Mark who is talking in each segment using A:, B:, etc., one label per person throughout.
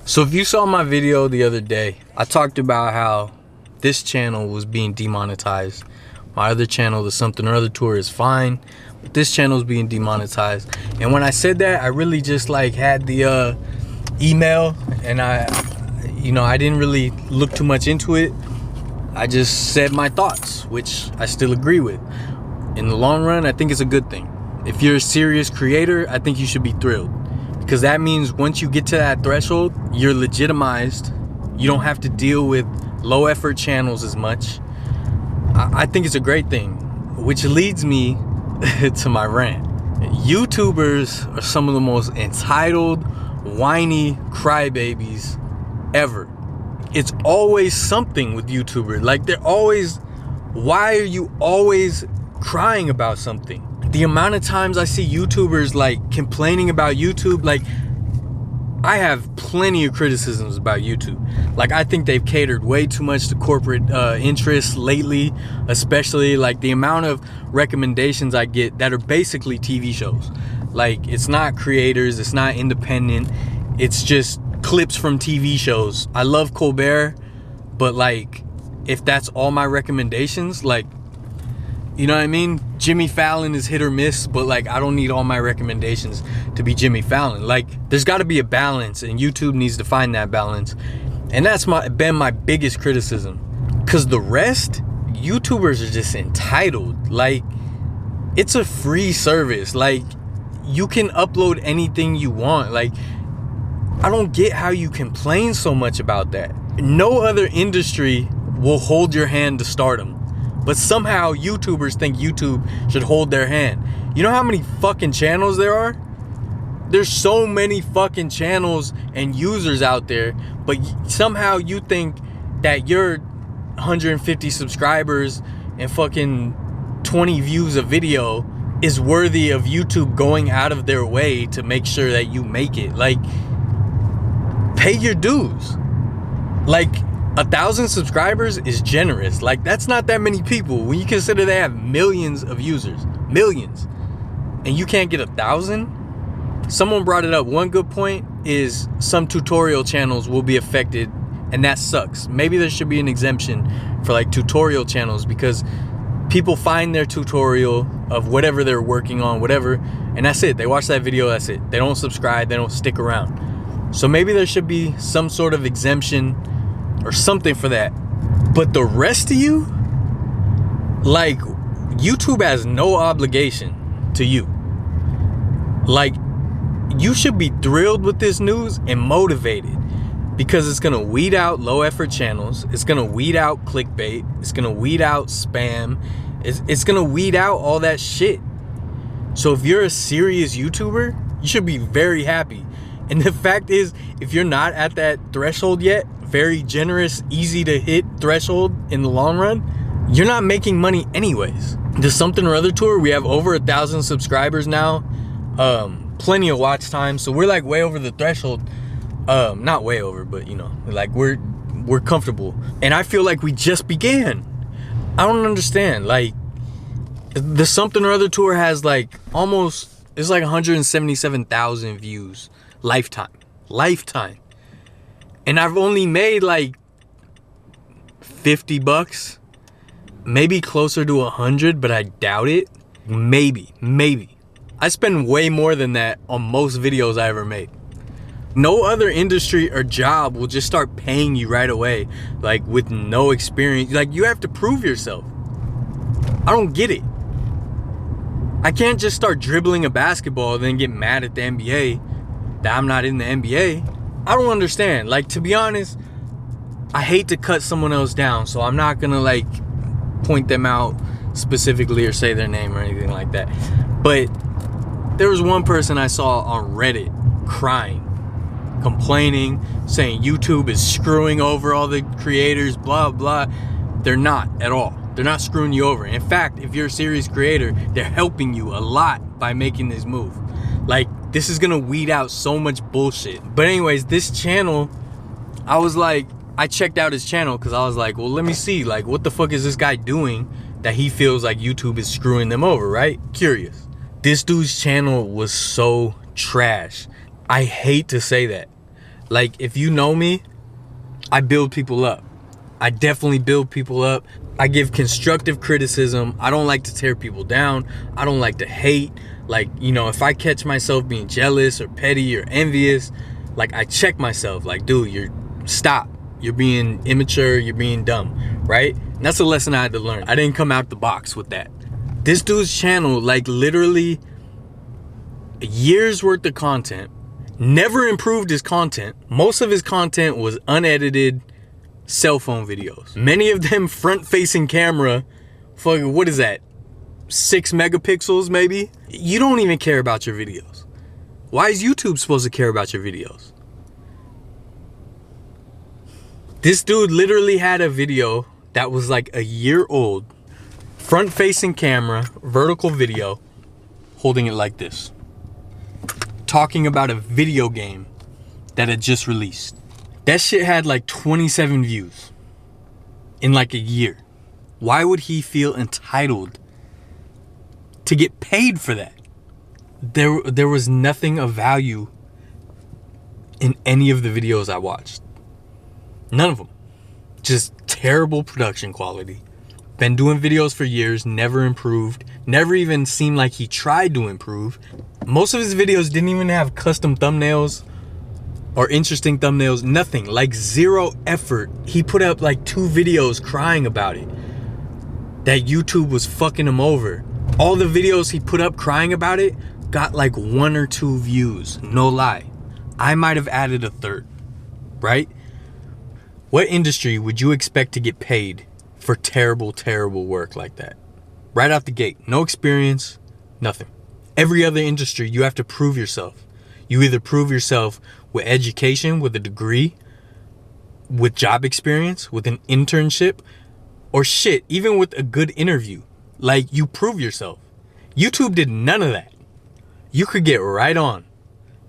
A: So if you saw my video the other day, I talked about how this channel was being demonetized. My other channel, the Something or Other Tour, is fine, but this channel is being demonetized. And when I said that, I really just like had the email, and I didn't really look too much into it. I just said my thoughts, which I still agree with. In the long run, I think it's a good thing. If you're a serious creator, I think you should be thrilled, because that means once you get to that threshold, you're legitimized. You don't have to deal with low effort channels as much. I think it's a great thing, which leads me to my rant. YouTubers are some of the most entitled, whiny crybabies ever. It's always something with YouTubers. Like, they're always, why are you always crying about something? The amount of times I see YouTubers like complaining about YouTube, like, I have plenty of criticisms about YouTube. Like, I think they've catered way too much to corporate interests lately, especially like the amount of recommendations I get that are basically TV shows. Like, it's not creators, it's not independent, it's just clips from TV shows. I love Colbert, but like, if that's all my recommendations, like, you know what I mean? Jimmy Fallon is hit or miss, but like, I don't need all my recommendations to be Jimmy Fallon. Like, there's got to be a balance, and YouTube needs to find that balance. And that's been my biggest criticism, because the rest, YouTubers are just entitled. Like, it's a free service. Like, you can upload anything you want. Like, I don't get how you complain so much about that. No other industry will hold your hand to stardom, but somehow YouTubers think YouTube should hold their hand. You know how many fucking channels there are? There's so many fucking channels and users out there, but somehow you think that your 150 subscribers and fucking 20 views a video is worthy of YouTube going out of their way to make sure that you make it. Like, pay your dues. Like, 1,000 subscribers is generous. Like, that's not that many people when you consider they have millions of users. Millions. And you can't get 1,000? Someone brought it up. One good point is some tutorial channels will be affected, and that sucks. Maybe there should be an exemption for like tutorial channels, because people find their tutorial of whatever they're working on, whatever, and that's it. They watch that video, that's it. They don't subscribe, they don't stick around. So maybe there should be some sort of exemption or something for that. But the rest of you, like, YouTube has no obligation to you. Like, you should be thrilled with this news and motivated, because it's gonna weed out low effort channels, it's gonna weed out clickbait, it's gonna weed out spam, it's gonna weed out all that shit. So if you're a serious YouTuber, you should be very happy. And the fact is, if you're not at that threshold yet, very generous, easy to hit threshold in the long run, you're not making money anyways. The Something or Other Tour, we have over 1,000 subscribers now, plenty of watch time, so we're like way over the threshold. Not way over, but you know, like, we're comfortable, and I feel like we just began. I don't understand. Like, the Something or Other Tour has like it's like 177,000 views lifetime, and I've only made like $50, maybe closer to 100, but I doubt it. Maybe I spend way more than that on most videos I ever made. No other industry or job will just start paying you right away, like, with no experience. Like, you have to prove yourself. I don't get it. I can't just start dribbling a basketball and then get mad at the NBA that I'm not in the NBA. I don't understand. Like, to be honest, I hate to cut someone else down, so I'm not gonna like point them out specifically or say their name or anything like that. But there was one person I saw on Reddit crying, complaining, saying YouTube is screwing over all the creators, blah blah. They're not at all. They're not screwing you over. In fact, if you're a serious creator, they're helping you a lot by making this move. Like, this is gonna weed out so much bullshit. But anyways, this channel, I checked out his channel because I was like, well, let me see, like, what the fuck is this guy doing that he feels like YouTube is screwing them over, right? Curious. This dude's channel was so trash. I hate to say that. Like, if you know me, I build people up. I definitely build people up. I give constructive criticism. I don't like to tear people down. I don't like to hate. Like, you know, if I catch myself being jealous or petty or envious, like, I check myself. Like, dude, stop. You're being immature. You're being dumb, right? And that's a lesson I had to learn. I didn't come out the box with that. This dude's channel, like, literally a year's worth of content, never improved his content. Most of his content was unedited cell phone videos. Many of them front-facing camera. Fucking, what is that? 6 megapixels, maybe? You don't even care about your videos. Why is YouTube supposed to care about your videos? This dude literally had a video that was like a year old, front-facing camera, vertical video, holding it like this, talking about a video game that had just released. That shit had like 27 views in like a year. Why would he feel entitled to get paid for that? There was nothing of value in any of the videos I watched. None of them. Just terrible production quality. Been doing videos for years, never improved. Never even seemed like he tried to improve. Most of his videos didn't even have custom thumbnails or interesting thumbnails, nothing. Like, zero effort. He put up like 2 videos crying about it, that YouTube was fucking him over. All the videos he put up crying about it got like 1 or 2 views, no lie. I might have added a 3rd, right? What industry would you expect to get paid for terrible, terrible work like that? Right out the gate, no experience, nothing. Every other industry, you have to prove yourself. You either prove yourself with education, with a degree, with job experience, with an internship, or shit, even with a good interview. Like, you prove yourself. YouTube did none of that. You could get right on.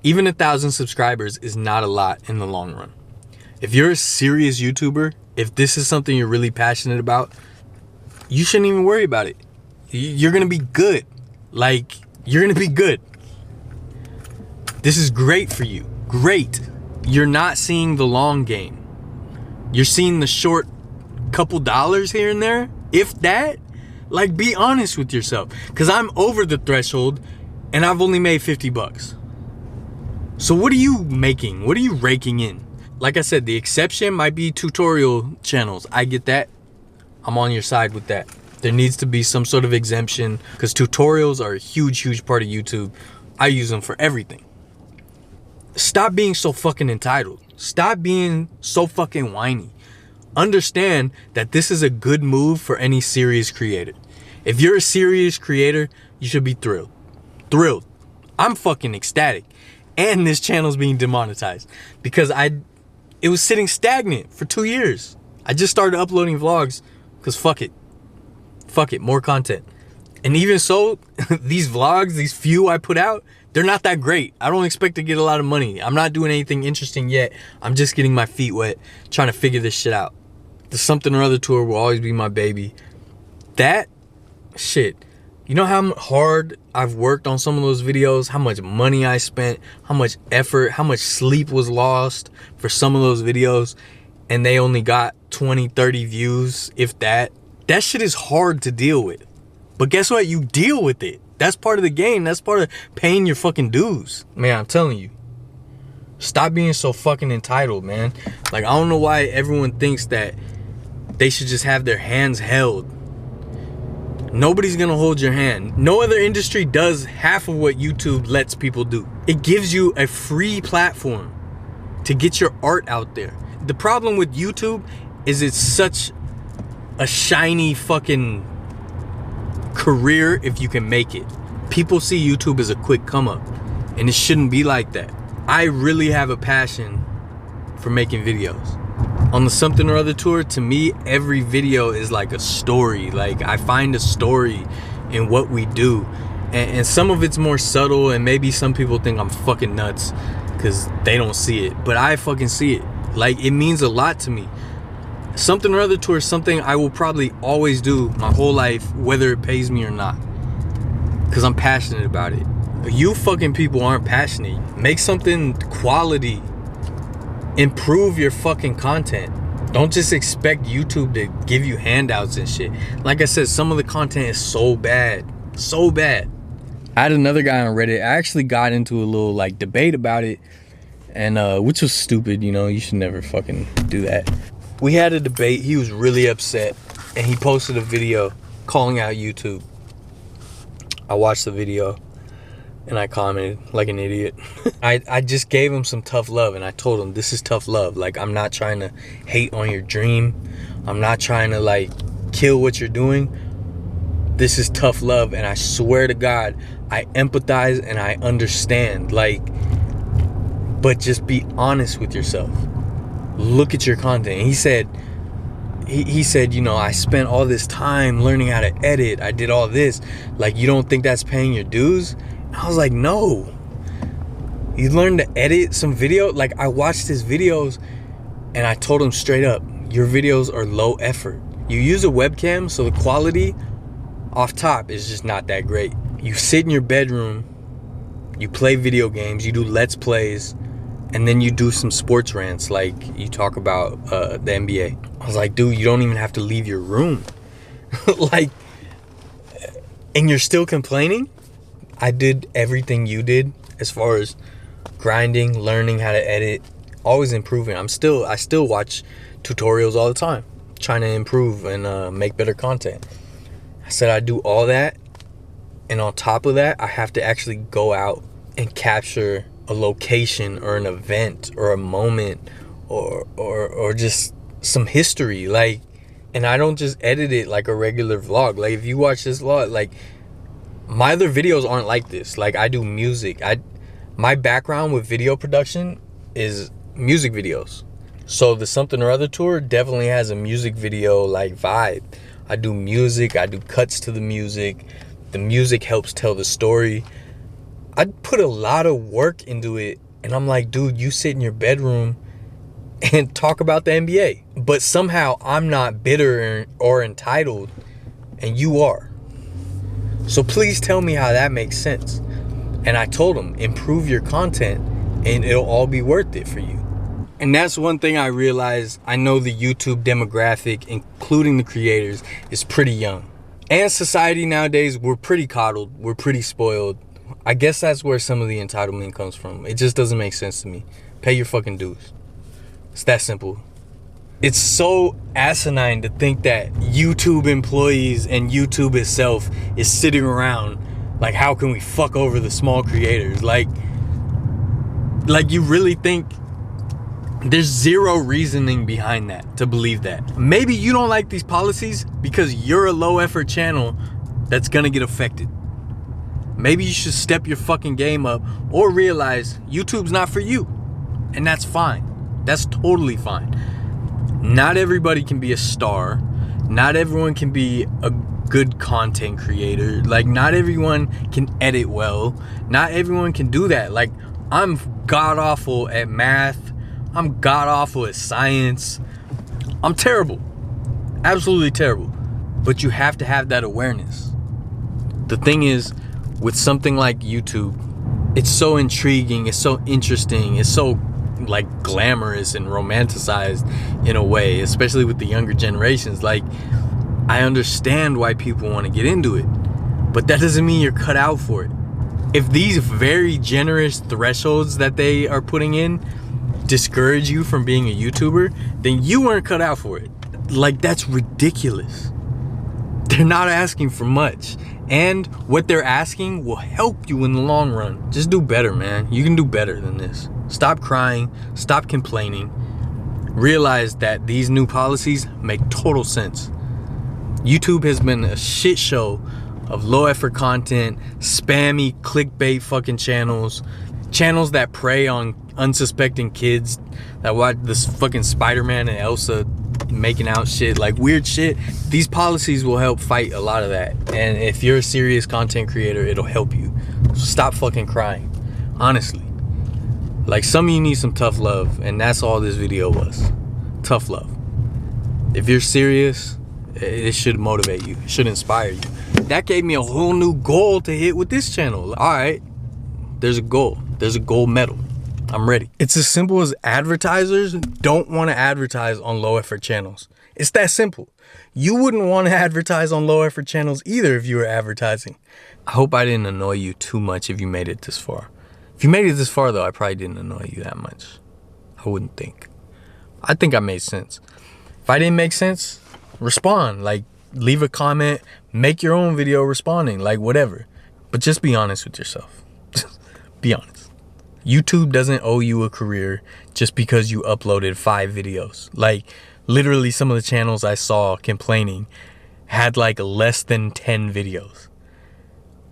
A: Even 1,000 subscribers is not a lot in the long run. If you're a serious YouTuber, if this is something you're really passionate about, you shouldn't even worry about it. You're going to be good. Like, you're going to be good. This is great for you. Great. You're not seeing the long game. You're seeing the short couple dollars here and there, if that. Like, be honest with yourself. Because I'm over the threshold and I've only made 50 bucks. So what are you making? What are you raking in? Like I said, the exception might be tutorial channels. I get that. I'm on your side with that. There needs to be some sort of exemption because tutorials are a huge, huge part of YouTube. I use them for everything. Stop being so fucking entitled. Stop being so fucking whiny. Understand that this is a good move for any serious creator. If you're a serious creator, you should be thrilled. Thrilled. I'm fucking ecstatic. And this channel's being demonetized because it was sitting stagnant for 2 years. I just started uploading vlogs because fuck it. Fuck it, more content. And even so, these vlogs, these few I put out, they're not that great. I don't expect to get a lot of money. I'm not doing anything interesting yet. I'm just getting my feet wet, trying to figure this shit out. The Something or Other tour will always be my baby. That shit. You know how hard I've worked on some of those videos, how much money I spent, how much effort, how much sleep was lost for some of those videos, and they only got 20, 30 views, if that. That shit is hard to deal with. But guess what? You deal with it. That's part of the game. That's part of paying your fucking dues. Man, I'm telling you. Stop being so fucking entitled, man. Like, I don't know why everyone thinks that they should just have their hands held. Nobody's gonna hold your hand. No other industry does half of what YouTube lets people do. It gives you a free platform to get your art out there. The problem with YouTube is it's such a shiny fucking career if you can make it. People see YouTube as a quick come up, and it shouldn't be like that. I really have a passion for making videos. On the Something or Other tour, to me, every video is like a story. Like, I find a story in what we do. And some of it's more subtle, and maybe some people think I'm fucking nuts because they don't see it. But I fucking see it. Like, it means a lot to me. Something or Other tour is something I will probably always do my whole life, whether it pays me or not. Because I'm passionate about it. You fucking people aren't passionate. Make something quality Improve your fucking content. Don't just expect YouTube to give you handouts and shit. Like I said, some of the content is so bad. So bad. I had another guy on Reddit. I actually got into a little like debate about it. And which was stupid, you know, you should never fucking do that. We had a debate. He was really upset. And he posted a video calling out YouTube. I watched the video. And I commented like an idiot. I just gave him some tough love, and I told him this is tough love. Like, I'm not trying to hate on your dream. I'm not trying to like kill what you're doing. This is tough love, and I swear to God, I empathize and I understand. Like, but just be honest with yourself. Look at your content. And he said, you know, I spent all this time learning how to edit. I did all this. Like, you don't think that's paying your dues? I was like, no. You learned to edit some video? Like, I watched his videos and I told him straight up, your videos are low effort. You use a webcam, so the quality off top is just not that great. You sit in your bedroom, you play video games, you do let's plays, and then you do some sports rants, like you talk about the NBA. I was like, dude, you don't even have to leave your room. Like, and you're still complaining? I did everything you did as far as grinding, learning how to edit, always improving. I still watch tutorials all the time, trying to improve and make better content. I said I do all that, and on top of that, I have to actually go out and capture a location or an event or a moment or just some history. Like, and I don't just edit it like a regular vlog. Like, if you watch this vlog, like, my other videos aren't like this. Like, I do music. My background with video production is music videos. So the Something or Other tour definitely has a music video like vibe. I do music. I do cuts to the music. The music helps tell the story. I put a lot of work into it. And I'm like, dude, you sit in your bedroom and talk about the NBA. But somehow I'm not bitter or entitled, and you are. So please tell me how that makes sense. And I told him, improve your content and it'll all be worth it for you. And that's one thing I realized. I know the YouTube demographic, including the creators, is pretty young. And society nowadays, we're pretty coddled. We're pretty spoiled. I guess that's where some of the entitlement comes from. It just doesn't make sense to me. Pay your fucking dues. It's that simple. It's so asinine to think that YouTube employees and YouTube itself is sitting around like, how can we fuck over the small creators? Like you really think there's zero reasoning behind that to believe that. Maybe you don't like these policies because you're a low effort channel that's gonna get affected. Maybe you should step your fucking game up or realize YouTube's not for you. And that's fine. That's totally fine. Not everybody can be a star. Not everyone can be a good content creator. Like, not everyone can edit well. Not everyone can do that. Like, I'm god awful at math. I'm god awful at science. I'm terrible. Absolutely terrible. But you have to have that awareness. The thing is, with something like YouTube, it's so intriguing, it's so interesting, it's so like glamorous and romanticized in a way, especially with the younger generations. Like, I understand why people want to get into it, but that doesn't mean you're cut out for it. If these very generous thresholds that they are putting in discourage you from being a YouTuber, then you weren't cut out for it. Like, that's ridiculous. They're not asking for much, and what they're asking will help you in the long run. Just do better, man. You can do better than this. Stop crying, stop complaining. Realize that these new policies make total sense. YouTube has been a shit show of low effort content, spammy clickbait fucking channels that prey on unsuspecting kids that watch this fucking Spider-Man and Elsa making out shit, like weird shit. These policies will help fight a lot of that. And if you're a serious content creator, it'll help you. So stop fucking crying. Honestly. Like, some of you need some tough love, and that's all this video was. Tough love. If you're serious, it should motivate you. It should inspire you. That gave me a whole new goal to hit with this channel. All right, there's a goal. There's a gold medal. I'm ready. It's as simple as advertisers don't want to advertise on low effort channels. It's that simple. You wouldn't want to advertise on low effort channels either if you were advertising. I hope I didn't annoy you too much if you made it this far. If you made it this far though, I probably didn't annoy you that much. I wouldn't think. I think I made sense. If I didn't make sense, respond. Like, leave a comment, make your own video responding, like whatever. But just be honest with yourself. Be honest. YouTube doesn't owe you a career just because you uploaded 5 videos. Like, literally some of the channels I saw complaining had like less than 10 videos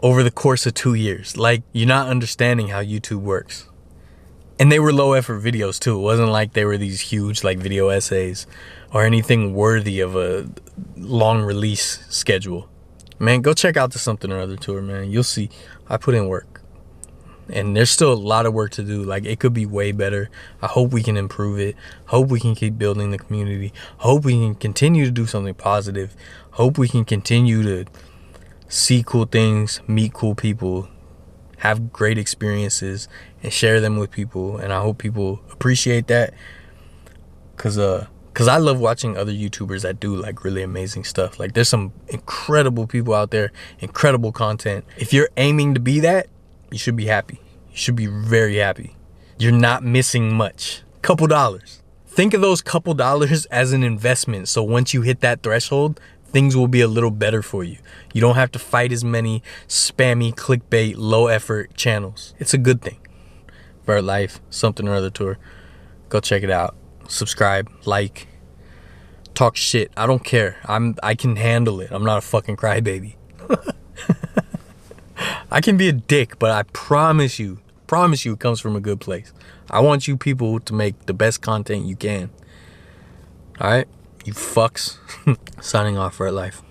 A: over the course of 2 years. Like, you're not understanding how YouTube works. And they were low effort videos too. It wasn't like they were these huge like video essays or anything worthy of a long release schedule. Man, go check out the Something or Other tour, man. You'll see I put in work. And there's still a lot of work to do. Like, it could be way better. I hope we can improve it. Hope we can keep building the community. Hope we can continue to do something positive. Hope we can continue to see cool things, meet cool people, have great experiences, and share them with people. And I hope people appreciate that. Cause I love watching other YouTubers that do like really amazing stuff. Like, there's some incredible people out there, incredible content. If you're aiming to be that, you should be happy. You should be very happy. You're not missing much. Couple dollars. Think of those couple dollars as an investment. So once you hit that threshold, things will be a little better for you. You don't have to fight as many spammy, clickbait, low effort channels. It's a good thing. Vertlife, Something or Other tour. Go check it out. Subscribe, like, talk shit. I don't care. I can handle it. I'm not a fucking crybaby. I can be a dick, but I promise you it comes from a good place. I want you people to make the best content you can. All right? You fucks. Signing off, Vertlife.